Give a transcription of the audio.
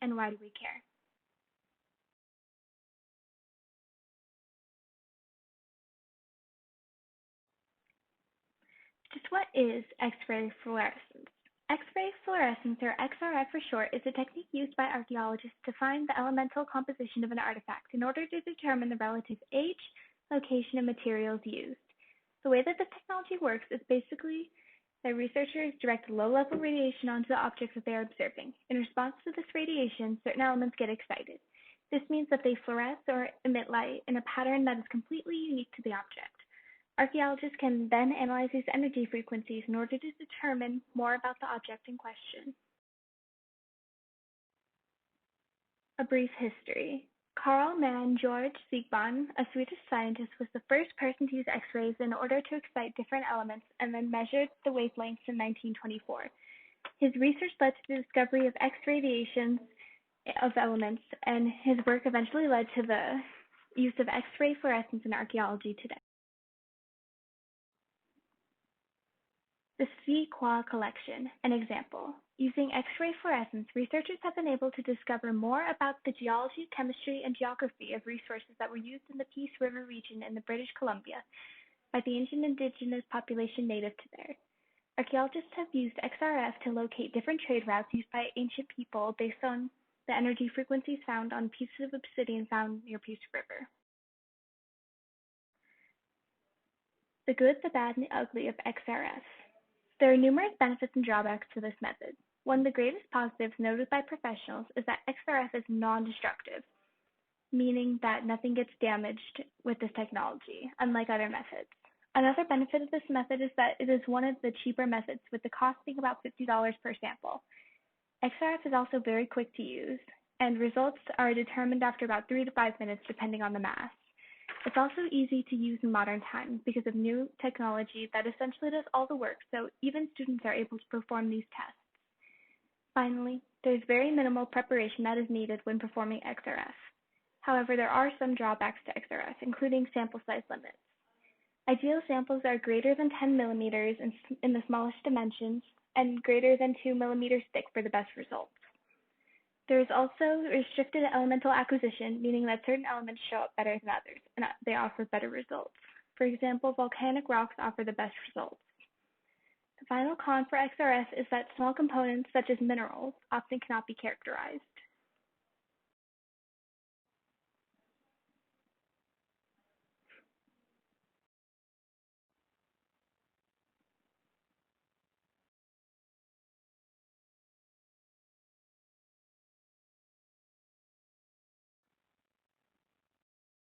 and why do we care? Just what is X-ray fluorescence? X-ray fluorescence, or XRF for short, is a technique used by archaeologists to find the elemental composition of an artifact in order to determine the relative age, location, and materials used. The way that this technology works is basically that researchers direct low-level radiation onto the objects that they are observing. In response to this radiation, certain elements get excited. This means that they fluoresce or emit light in a pattern that is completely unique to the object. Archaeologists can then analyze these energy frequencies in order to determine more about the object in question. A brief history. Carl Mann Georg Siegbahn, a Swedish scientist, was the first person to use X-rays in order to excite different elements and then measured the wavelengths in 1924. His research led to the discovery of X-radiations of elements, and his work eventually led to the use of X-ray fluorescence in archaeology today. The Sequoia collection, an example. Using X-ray fluorescence, researchers have been able to discover more about the geology, chemistry, and geography of resources that were used in the Peace River region in the British Columbia by the ancient indigenous population native to there. Archaeologists have used XRF to locate different trade routes used by ancient people based on the energy frequencies found on pieces of obsidian found near Peace River. The good, the bad, and the ugly of XRF. There are numerous benefits and drawbacks to this method. One of the greatest positives noted by professionals is that XRF is non-destructive, meaning that nothing gets damaged with this technology, unlike other methods. Another benefit of this method is that it is one of the cheaper methods, with the cost being about $50 per sample. XRF is also very quick to use, and results are determined after about 3 to 5 minutes depending on the mass. It's also easy to use in modern times because of new technology that essentially does all the work, so even students are able to perform these tests. Finally, there's very minimal preparation that is needed when performing XRF. However, there are some drawbacks to XRF, including sample size limits. Ideal samples are greater than 10 millimeters in the smallest dimensions and greater than 2 millimeters thick for the best results. There is also restricted elemental acquisition, meaning that certain elements show up better than others, and they offer better results. For example, volcanic rocks offer the best results. The final con for XRF is that small components, such as minerals, often cannot be characterized.